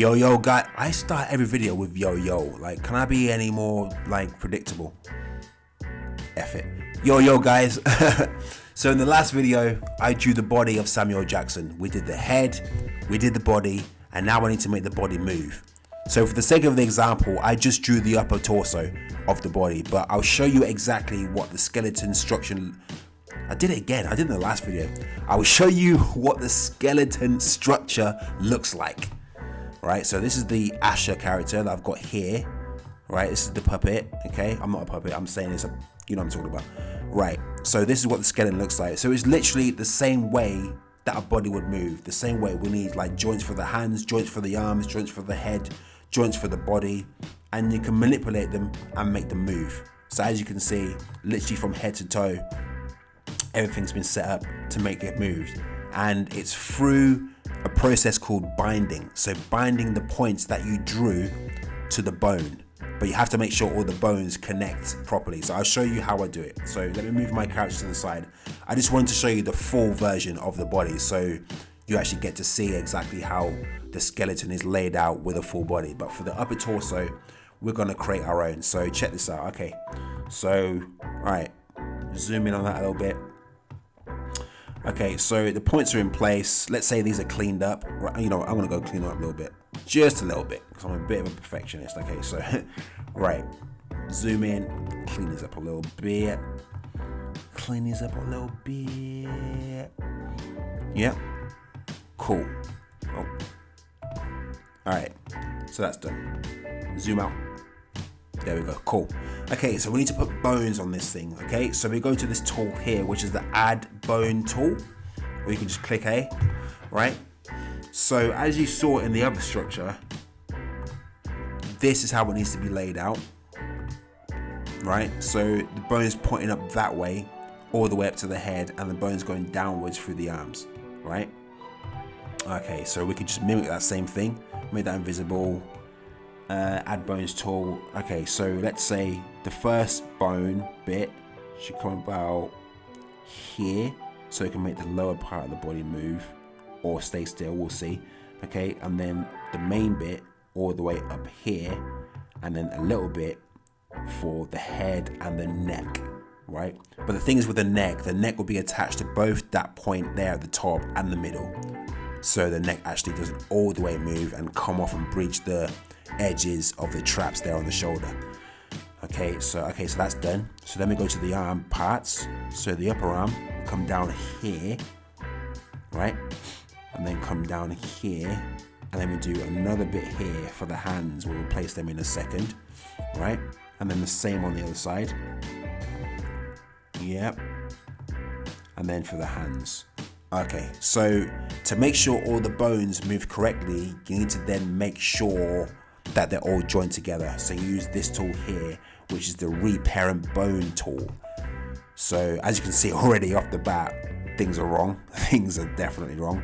Yo, guy. I start every video with yo. Like, can I be any more, like, predictable? F it. Yo, guys. So in the last video, I drew the body of Samuel Jackson. We did the head, we did the body, and now I need to make the body move. So for the sake of the example, I just drew the upper torso of the body, but I'll show you exactly what the skeleton structure... I did it again. I did it in the last video. I will show you what the skeleton structure looks like. Right, so this is the Asher character that I've got here. Right, this is the puppet. Okay, I'm not a puppet. I'm saying this. You know what I'm talking about. Right, so this is what the skeleton looks like. So it's literally the same way that a body would move. The same way we need like joints for the hands, joints for the arms, joints for the head, joints for the body, and you can manipulate them and make them move. So as you can see, literally from head to toe, everything's been set up to make it move, and it's through a process called binding. So binding the points that you drew to the bone, but you have to make sure all the bones connect properly. So I'll show you how I do it. So let me move my character to the side. I just wanted to show you the full version of the body, so you actually get to see exactly how the skeleton is laid out with a full body. But for the upper torso, we're gonna create our own. So check this out. Okay, so all right, zoom in on that a little bit. Okay, so the points are in place. Let's say these are cleaned up. Right, you know, I'm gonna go clean up a little bit, just a little bit, because I'm a bit of a perfectionist. Okay, so right, zoom in, clean these up a little bit, clean these up a little bit. Yep, cool. Oh. All right, so that's done. Zoom out. There we go, cool. Okay, so we need to put bones on this thing, okay? So we go to this tool here, which is the add bone tool, or you can just click A, right? So as you saw in the other structure, this is how it needs to be laid out, right? So the bones pointing up that way, all the way up to the head, and the bones going downwards through the arms, right? Okay, so we can just mimic that same thing, make that invisible, add bones tool. Okay, so let's say the first bone bit should come about here, so it can make the lower part of the body move or stay still, we'll see. Okay, and then the main bit all the way up here, and then a little bit for the head and the neck, right? But the thing is with the neck will be attached to both that point there at the top and the middle, so the neck actually doesn't all the way move and come off and breach the edges of the traps there on the shoulder. Okay, so that's done. So then we go to the arm parts. So the upper arm come down here, right, and then come down here, and then we do another bit here for the hands. We'll place them in a second, right, and then the same on the other side. Yep, and then for the hands. Okay, so to make sure all the bones move correctly, you need to then make sure that they're all joined together. So you use this tool here, which is the reparent bone tool. So as you can see already off the bat, things are wrong. Things are definitely wrong.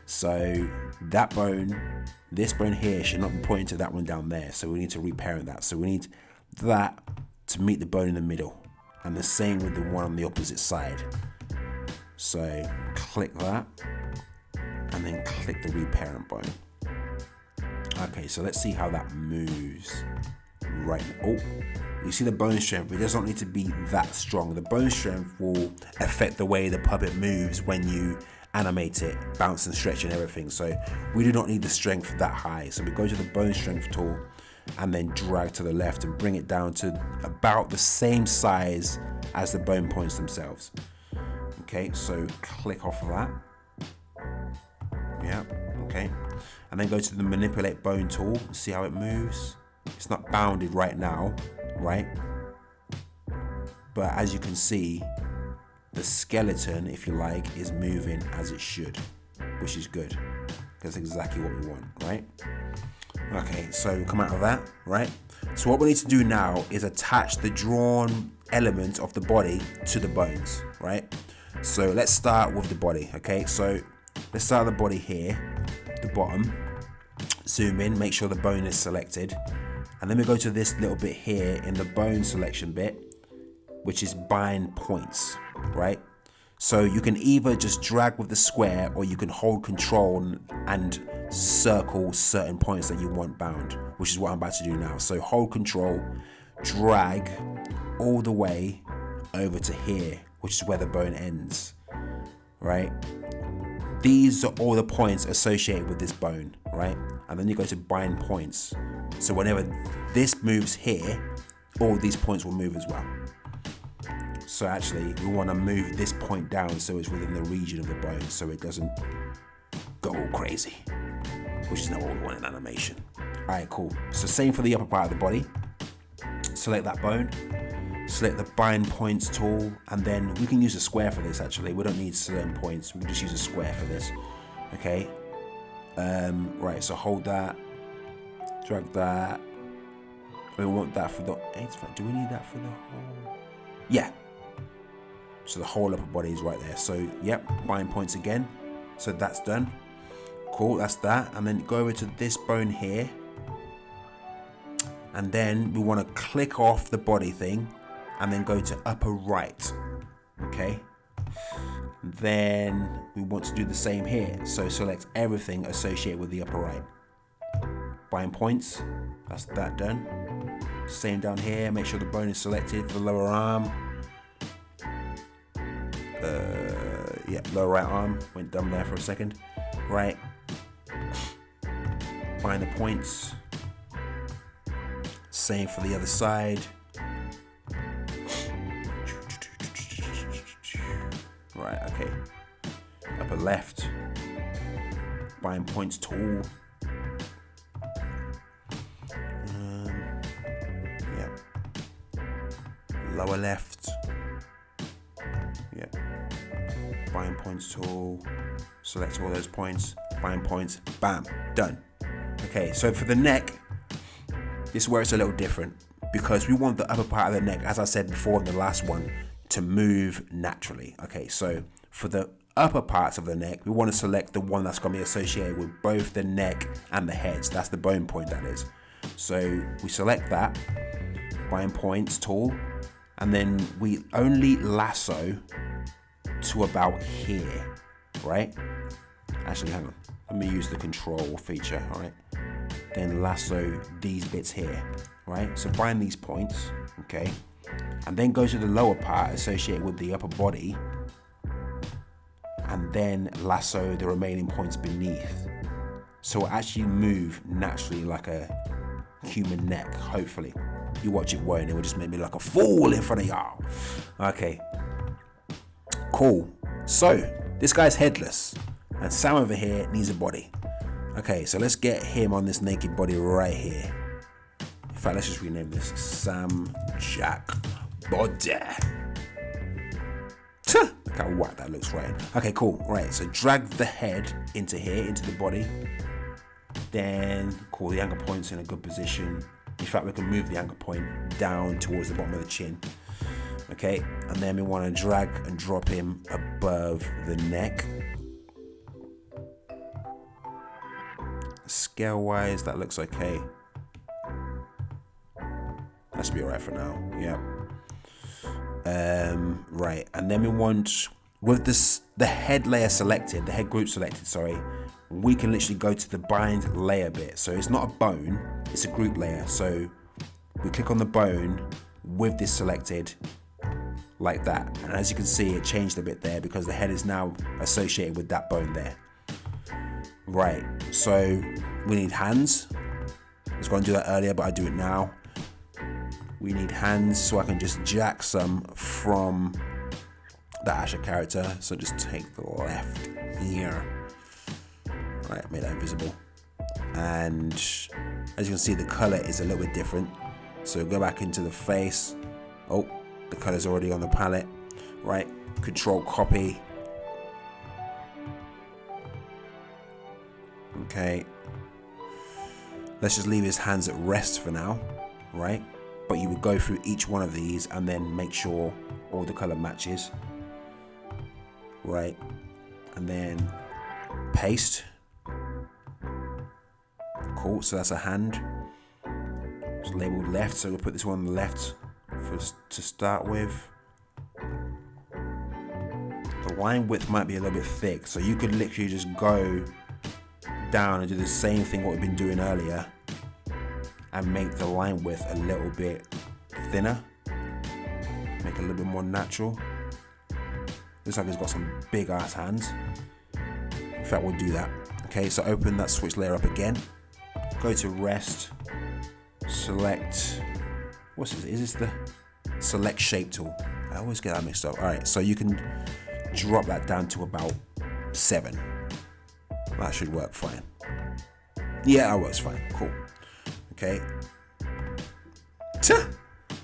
So that bone, this bone here should not be pointing to that one down there. So we need to reparent that. So we need that to meet the bone in the middle, and the same with the one on the opposite side. So click that, and then click the reparent bone. Okay, so let's see how that moves right now. Oh, you see the bone strength, it does not need to be that strong. The bone strength will affect the way the puppet moves when you animate it, bounce and stretch and everything. So we do not need the strength that high. So we go to the bone strength tool and then drag to the left and bring it down to about the same size as the bone points themselves. Okay, so click off of that. Yeah, okay. And then go to the manipulate bone tool, see how it moves. It's not bounded right now, right? But as you can see, the skeleton, if you like, is moving as it should, which is good. That's exactly what we want, right? Okay, so come out of that, right? So what we need to do now is attach the drawn element of the body to the bones, right? So let's start with the body, okay? So let's start the body here, the bottom. Zoom in, make sure the bone is selected, and then we go to this little bit here in the bone selection bit, which is bind points, right? So you can either just drag with the square, or you can hold control and circle certain points that you want bound, which is what I'm about to do now. So hold control, drag all the way over to here, which is where the bone ends, right? These are all the points associated with this bone, right? And then you go to bind points. So whenever this moves here, all these points will move as well. So actually, we want to move this point down so it's within the region of the bone, so it doesn't go all crazy, which is not what we want in animation. All right, cool. So same for the upper part of the body. Select that bone, select the bind points tool, and then we can use a square for this. Actually, we don't need certain points. We can just use a square for this. Okay. Right. So hold that, drag that. We want that for the. Do we need that for the whole? Yeah. So the whole upper body is right there. So yep, bind points again. So that's done. Cool, that's that. And then go over to this bone here. And then we want to click off the body thing and then go to upper right. Okay. Then we want to do the same here. So select everything associated with the upper right. Bind points. That's that done. Same down here. Make sure the bone is selected for the lower arm. Yeah, lower right arm. Went dumb there for a second. Right. Bind the points. Same for the other side. Right, okay. Upper left. Bind points tool. Yeah. Lower left. Yeah. Bind points tool. Select all those points. Bind points. Bam. Done. Okay, so for the neck, this is where it's a little different because we want the upper part of the neck, as I said before in the last one, to move naturally. Okay, so for the upper parts of the neck, we want to select the one that's going to be associated with both the neck and the heads. That's the bone point, that is. So we select that, bind points tool, and then we only lasso to about here, right? Actually, hang on. Let me use the control feature, all right? Then lasso these bits here, right? So bind these points, okay? And then go to the lower part associated with the upper body, and then lasso the remaining points beneath. So it'll actually move naturally like a human neck, hopefully. You watch it won't, it will just make me like a fool in front of y'all. Okay, cool. So this guy's headless, and Sam over here needs a body. Okay, so let's get him on this naked body right here. In fact, let's just rename this Sam Jack Body. Look how whack that looks, right? Okay, cool. Right, so drag the head into here, into the body. Then call the anchor points in a good position. In fact, we can move the anchor point down towards the bottom of the chin. Okay, and then we want to drag and drop him above the neck. Scale wise, that looks okay. That should be alright for now. Yeah. Right, and then we want, with this, the head layer selected, the head group selected, sorry, we can literally go to the bind layer bit. So it's not a bone, it's a group layer. So we click on the bone with this selected like that. And as you can see, it changed a bit there because the head is now associated with that bone there. Right, so we need hands. I was going to do that earlier, but I do it now. We need hands, so I can just jack some from the Asher character. So just take the left here. Right, made that invisible. And as you can see, the color is a little bit different. So go back into the face. Oh, the color's already on the palette. Right, control copy. Okay, let's just leave his hands at rest for now, right? But you would go through each one of these and then make sure all the color matches, right? And then paste. Cool, so that's a hand. It's labeled left, so we'll put this one on the left to start with. The line width might be a little bit thick, so you could literally just go down and do the same thing what we've been doing earlier and make the line width a little bit thinner, make it a little bit more natural. Looks like he's got some big ass hands. In fact, we'll do that. Okay, so open that switch layer up again, go to rest, select, what's this? Is this the select shape tool? I always get that mixed up. All right, so you can drop that down to about 7. That should work fine. Yeah, that works fine. Cool. Okay.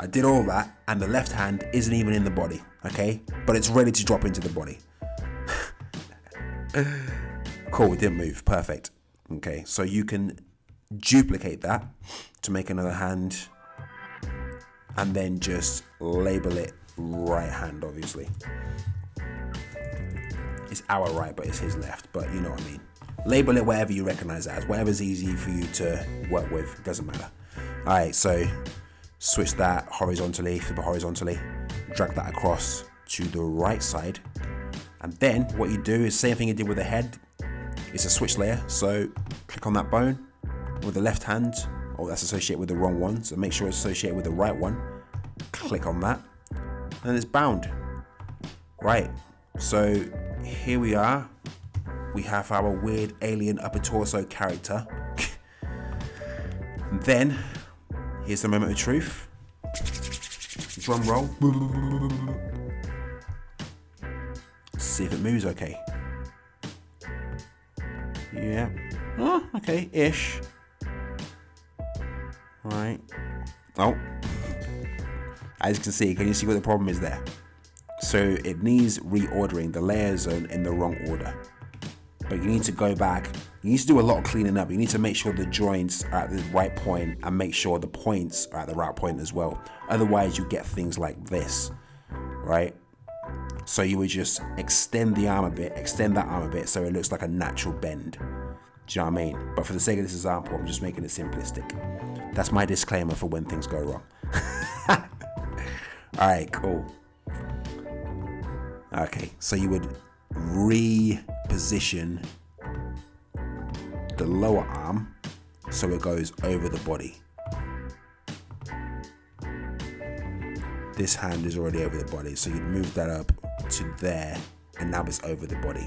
I did all that, and the left hand isn't even in the body. Okay, but it's ready to drop into the body. Cool, it didn't move. Perfect. Okay, so you can duplicate that to make another hand, and then just label it right hand, obviously. It's our right, but it's his left, but you know what I mean. Label it whatever you recognize it as, whatever's easy for you to work with, doesn't matter. All right, so switch that horizontally, flip it horizontally, drag that across to the right side. And then what you do is same thing you did with the head. It's a switch layer, so click on that bone with the left hand. Oh, that's associated with the wrong one, so make sure it's associated with the right one. Click on that, and it's bound. Right, so here we are. We have our weird alien upper torso character. And then, here's the moment of truth. Drum roll. See if it moves okay. Yeah. Oh, okay, ish. Right. Oh. As you can see what the problem is there? So it needs reordering. The layers are in the wrong order. But you need to go back. You need to do a lot of cleaning up. You need to make sure the joints are at the right point and make sure the points are at the right point as well. Otherwise, you get things like this, right? So you would just extend the arm a bit, extend that arm a bit so it looks like a natural bend. Do you know what I mean? But for the sake of this example, I'm just making it simplistic. That's my disclaimer for when things go wrong. All right, cool. Okay, so you would reposition the lower arm so it goes over the body. This hand is already over the body, so you'd move that up to there, and now it's over the body.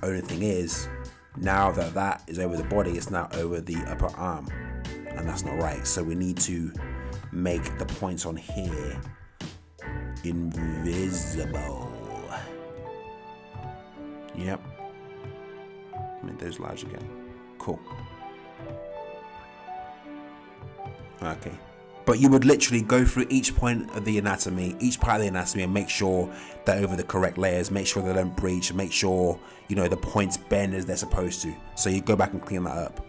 Only thing is, now that that is over the body, it's now over the upper arm, and that's not right. So we need to make the points on here invisible. Yep. Make those large again. Cool. Okay. But you would literally go through each point of the anatomy, each part of the anatomy, and make sure they're over the correct layers, make sure they don't breach, make sure, you know, the points bend as they're supposed to. So you go back and clean that up.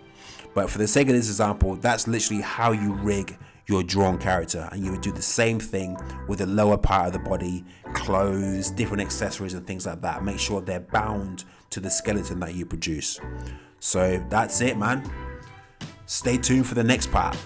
But for the sake of this example, that's literally how you rig your drawn character, and you would do the same thing with the lower part of the body, clothes, different accessories and things like that. Make sure they're bound to the skeleton that you produce. So that's it, man. Stay tuned for the next part.